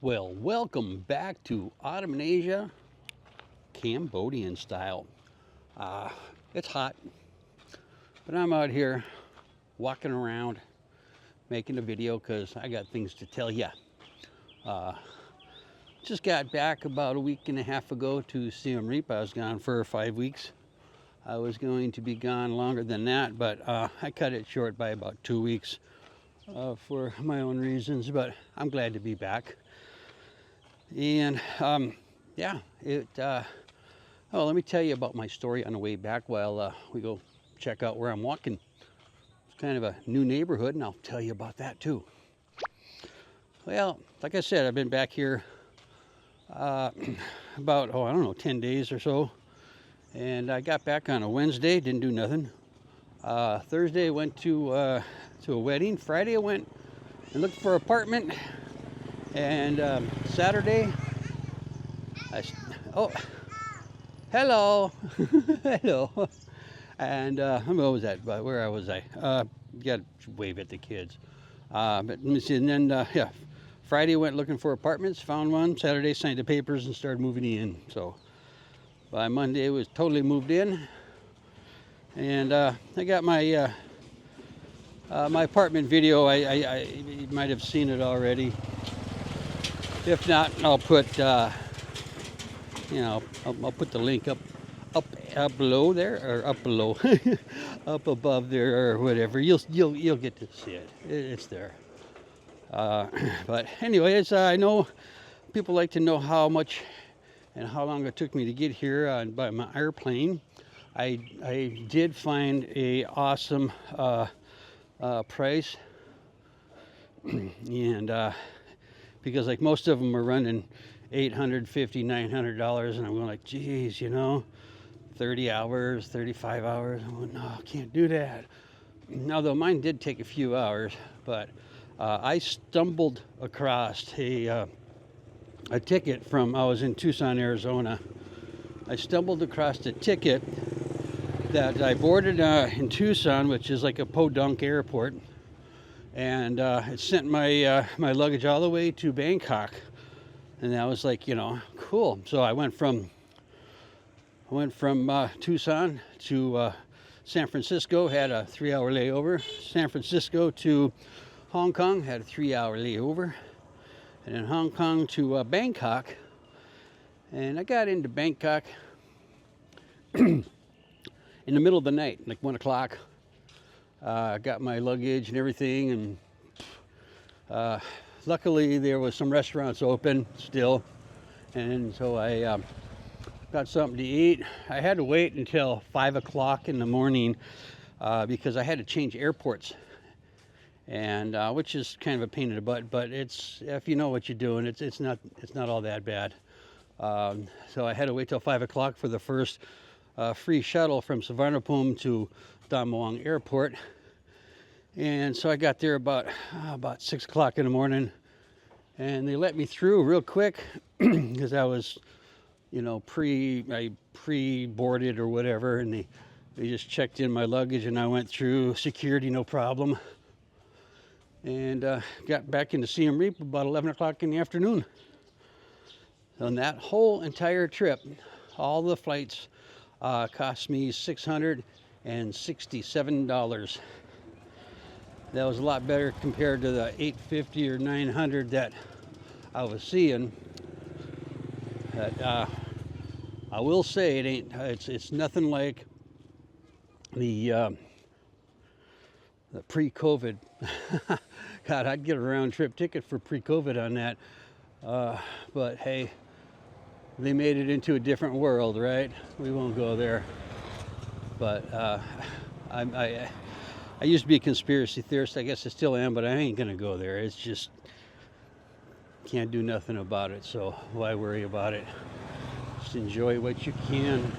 Well, welcome back to Autumn in Asia, Cambodian style. It's hot, but I'm out here walking around making a video because I got things to tell ya. Just got back about a week and a half ago to Siem Reap. I was gone for 5 weeks. I was going to be gone longer than that, but I cut it short by about 2 weeks for my own reasons, but I'm glad to be back. And yeah, well, let me tell you about my story on the way back while we go check out where I'm walking. It's kind of a new neighborhood, and I'll tell you about that too. Well, like I said, I've been back here about, I don't know, 10 days or so. And I got back on a Wednesday, didn't do nothing. Thursday, went to a wedding. Friday, I went and looked for an apartment. And Saturday, oh, hello, hello. And what was that? Where was I? Got to wave at the kids. But let me see. And then, yeah, Friday went looking for apartments, found one. Saturday, signed the papers and started moving in. So by Monday, it was totally moved in. And I got my my apartment video. You might have seen it already. If not, I'll put, I'll put the link up below there, or up below, up above there, or whatever. You'll get to see it. It's there. But anyways, I know people like to know how much and how long it took me to get here by my airplane. I did find a awesome price, and because like most of them are running $850, $900, and I'm going like, geez, 30 hours, 35 hours. I'm going, no, I can't do that. Although mine did take a few hours, but I stumbled across a ticket from, I was in Tucson, Arizona. I stumbled across a ticket that I boarded in Tucson, which is like a podunk airport. And it sent my my luggage all the way to Bangkok, and that was like, cool. So I went from Tucson to San Francisco, had a 3-hour layover. San Francisco to Hong Kong, had a 3-hour layover, and then Hong Kong to Bangkok. And I got into Bangkok in the middle of the night, like 1 o'clock. Got my luggage and everything, and luckily there was some restaurants open still, and so I got something to eat. I had to wait until 5 o'clock in the morning because I had to change airports, and which is kind of a pain in the butt, but it's, if you know what you're doing, it's not all that bad. So I had to wait till 5 o'clock for the first free shuttle from Suvarnabhumi to Don Mueang Airport. And so I got there about 6 o'clock in the morning, and they let me through real quick because I was, pre-boarded or whatever, and they just checked in my luggage, and I went through security, no problem, and got back into Siem Reap about 11 o'clock in the afternoon. On that whole entire trip, all the flights cost me $667. That was a lot better compared to the $850 or $900 that I was seeing. But I will say it's nothing like the pre-COVID. God, I'd get a round trip ticket for pre-COVID on that. But hey, they made it into a different world, right? We won't go there. But I used to be a conspiracy theorist. I guess I still am, but I ain't gonna go there. It's just, can't do nothing about it, so why worry about it? Just enjoy what you can.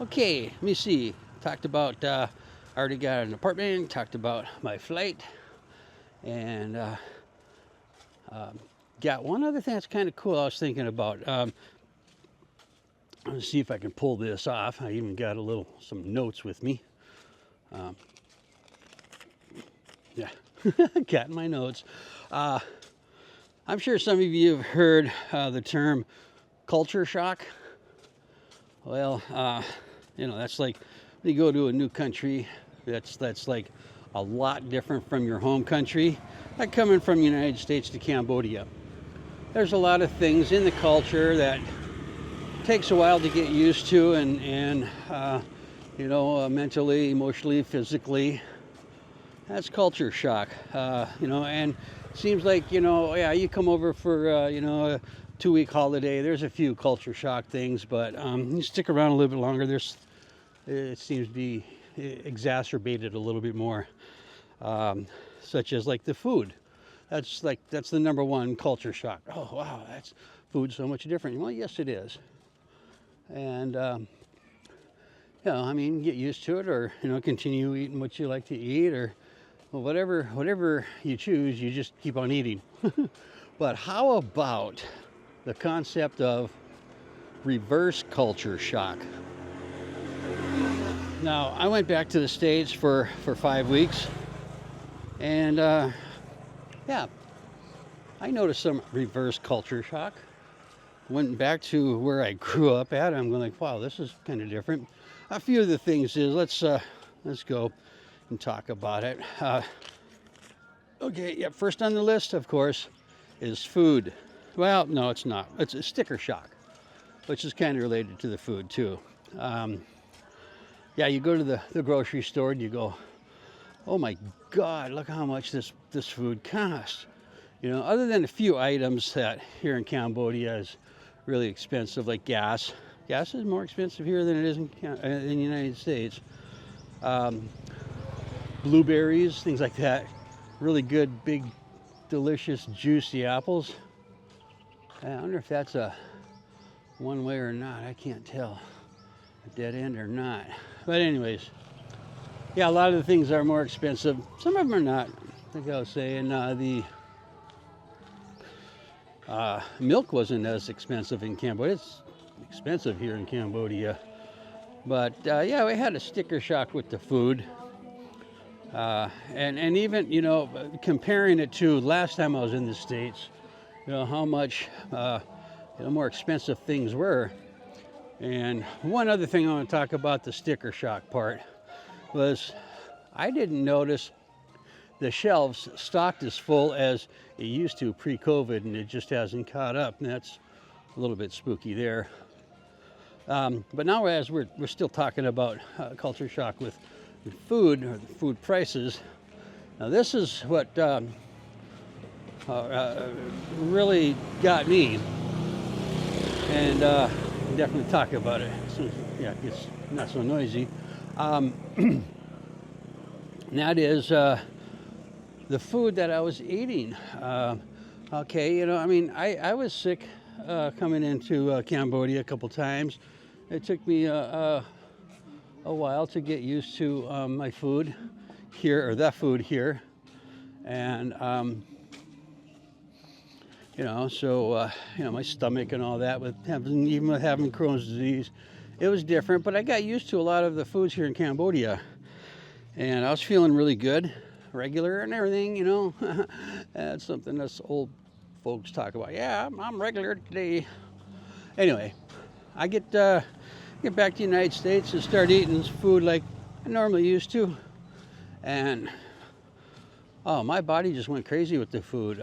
Okay, let me see. Talked about, I already got an apartment, talked about my flight, and got one other thing that's kind of cool I was thinking about. Let's see if I can pull this off. I even got some notes with me. Yeah, Got in my notes. I'm sure some of you have heard the term culture shock. Well, that's like when you go to a new country, that's like a lot different from your home country. Like coming from the United States to Cambodia. There's a lot of things in the culture that takes a while to get used to, and mentally, emotionally, physically. That's culture shock. And it seems like, you come over for, a 2-week holiday. There's a few culture shock things, but you stick around a little bit longer. It seems to be exacerbated a little bit more, such as like the food. That's the number one culture shock. Oh, wow, that's food so much different. Well, yes, it is. And, get used to it, or, continue eating what you like to eat, or well, whatever you choose, you just keep on eating. But how about the concept of reverse culture shock? Now, I went back to the States for 5 weeks, and I noticed some reverse culture shock. Went back to where I grew up at. I'm going like, wow, this is kind of different. A few of the things is let's go and talk about it. First on the list, of course, is food. Well, no, it's not. It's a sticker shock, which is kind of related to the food too. You go to the grocery store and you go, oh my God, look how much this food costs. Other than a few items that here in Cambodia is really expensive, like gas. Gas is more expensive here than it is in the United States. Blueberries, things like that. Really good, big, delicious, juicy apples. I wonder if that's a one way or not. I can't tell. A dead end or not. But anyways, a lot of the things are more expensive. Some of them are not. Like I was saying, the milk wasn't as expensive in Cambodia. It's expensive here in Cambodia. But we had a sticker shock with the food. And even, comparing it to last time I was in the States, how much more expensive things were. And one other thing I want to talk about the sticker shock part was I didn't notice the shelves stocked as full as it used to pre-COVID, and it just hasn't caught up, and that's a little bit spooky there. But now, as we're still talking about culture shock with food, or the food prices, now this is what really got me, and definitely talk about it. So, it gets not so noisy. And that is the food that I was eating. I was sick coming into Cambodia a couple times. It took me a while to get used to my food here, or the food here. And, my stomach and all that, even with having Crohn's disease, it was different. But I got used to a lot of the foods here in Cambodia. And I was feeling really good, regular and everything, That's something us old folks talk about. Yeah, I'm regular today. Anyway, I get back to the United States and start eating food like I normally used to. And, my body just went crazy with the food.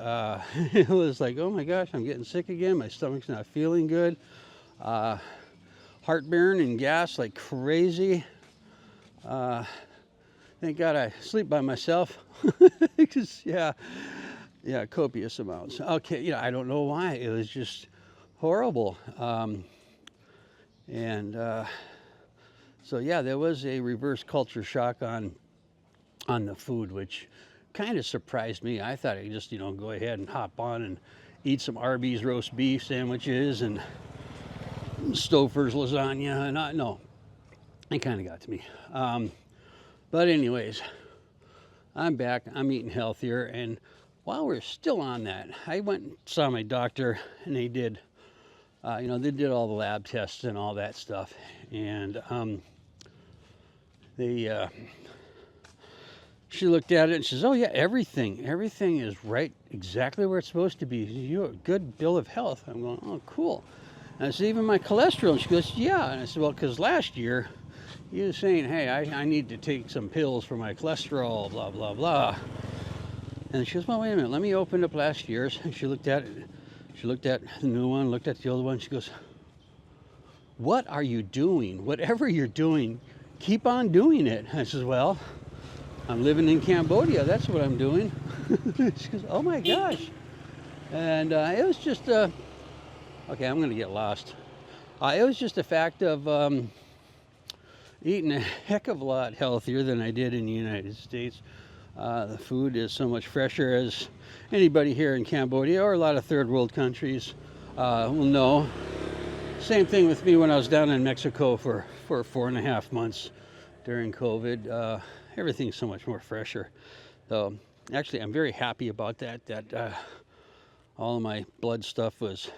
It was like, oh my gosh, I'm getting sick again. My stomach's not feeling good. Heartburn and gas like crazy. Thank God I sleep by myself. Because, copious amounts. Okay, I don't know why. It was just horrible. There was a reverse culture shock on the food, which kind of surprised me. I thought I'd just, go ahead and hop on and eat some Arby's roast beef sandwiches and Stouffer's lasagna. And no, it kind of got to me. But anyways, I'm back. I'm eating healthier. And while we're still on that, I went and saw my doctor, and they did, they did all the lab tests and all that stuff. And they she looked at it and she says, "Oh yeah, everything is right exactly where it's supposed to be. You have a good bill of health." I'm going, "Oh, cool." And I said, "Even my cholesterol?" And she goes, "Yeah." And I said, "Well, because last year you were saying, hey, I need to take some pills for my cholesterol, blah, blah, blah." And she goes, "Well, wait a minute, let me open up last year's." And she looked at it. She looked at the new one, looked at the old one. She goes, "What are you doing? Whatever you're doing, keep on doing it." I says, "Well, I'm living in Cambodia. That's what I'm doing." She goes, "Oh my gosh." And it was just, okay, I'm going to get lost. It was just a fact of eating a heck of a lot healthier than I did in the United States. The food is so much fresher, as anybody here in Cambodia or a lot of third world countries will know. Same thing with me when I was down in Mexico for 4.5 months during COVID. Everything's so much more fresher. So actually, I'm very happy about that. All of my blood stuff was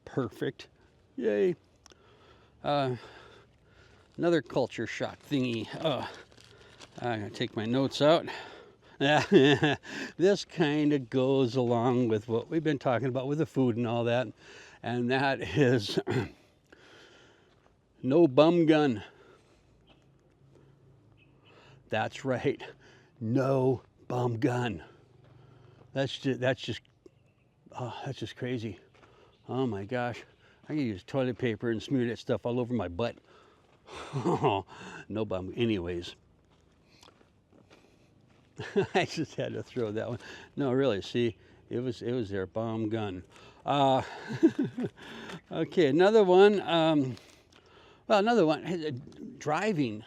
perfect. Yay. Another culture shock thingy. I'm going to take my notes out. This kind of goes along with what we've been talking about with the food and all that. And that is no bum gun. That's right. No bum gun. That's just crazy. Oh my gosh. I can use toilet paper and smear that stuff all over my butt. No bum. Anyways. I just had to throw that one. No, really, see, it was their bomb gun. Okay, another one. Another one. Driving.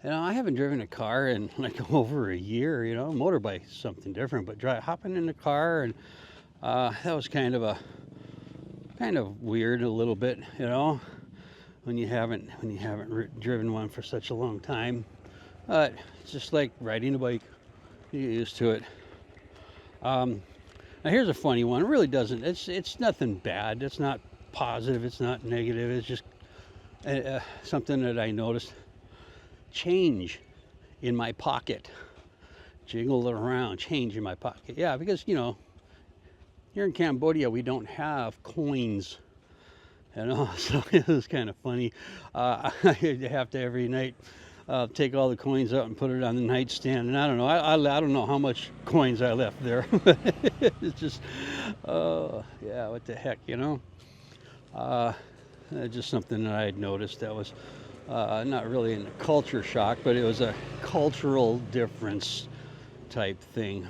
I haven't driven a car in like over a year. Motorbike's something different, but hopping in the car, and that was kind of weird a little bit. When you haven't driven one for such a long time. But it's just like riding a bike. You get used to it. Now here's a funny one. It really doesn't. It's nothing bad. It's not positive. It's not negative. It's just something that I noticed. Change in my pocket. Jiggle it around. Change in my pocket. Yeah, because here in Cambodia we don't have coins. So it was kind of funny. I have to every night take all the coins out and put it on the nightstand, and I don't know. I don't know how much coins I left there. It's just, yeah, what the heck, just something that I had noticed that was not really a culture shock, but it was a cultural difference type thing.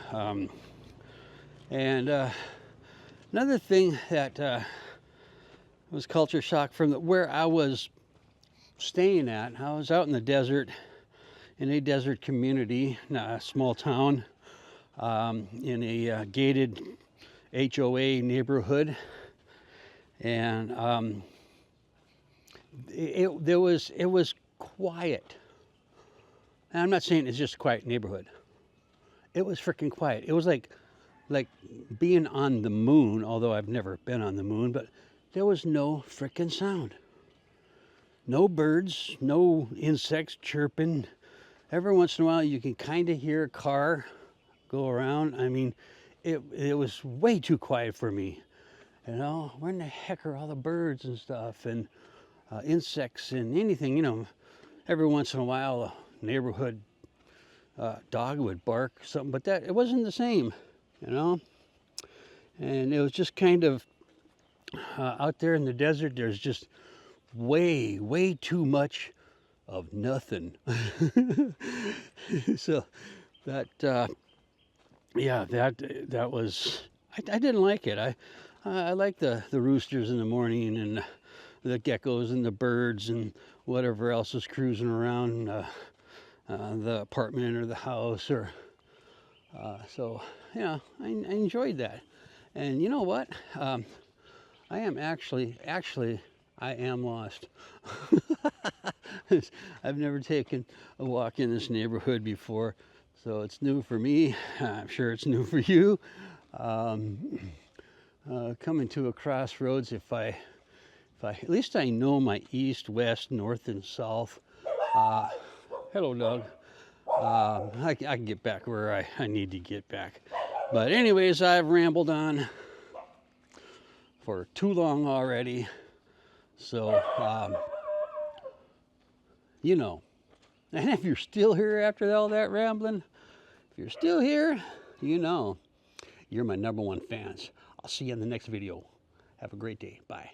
And another thing that was culture shock from where I was staying at. I was out in the desert, in a desert community, a small town, in a gated HOA neighborhood, and it was quiet. And I'm not saying it's just a quiet neighborhood. It was freaking quiet. It was like being on the moon, although I've never been on the moon, but there was no freaking sound. No birds, no insects chirping. Every once in a while you can kind of hear a car go around. I mean, it was way too quiet for me. Where in the heck are all the birds and stuff, and insects and anything, every once in a while a neighborhood dog would bark or something, but it wasn't the same, and it was just kind of out there in the desert. There's just way too much of nothing. So that that was, I didn't like it. I like the roosters in the morning, and the geckos and the birds and whatever else is cruising around the apartment or the house, or so yeah, I enjoyed that. And you know what? I am actually I am lost. I've never taken a walk in this neighborhood before, so it's new for me. I'm sure it's new for you. Coming to a crossroads, if I at least I know my east, west, north, and south. Hello, dog. I can get back where I need to get back. But anyways, I've rambled on for too long already. So, you know, and if you're still here after all that rambling, if you're still here, you know, you're my #1 fans. I'll see you in the next video. Have a great day. Bye.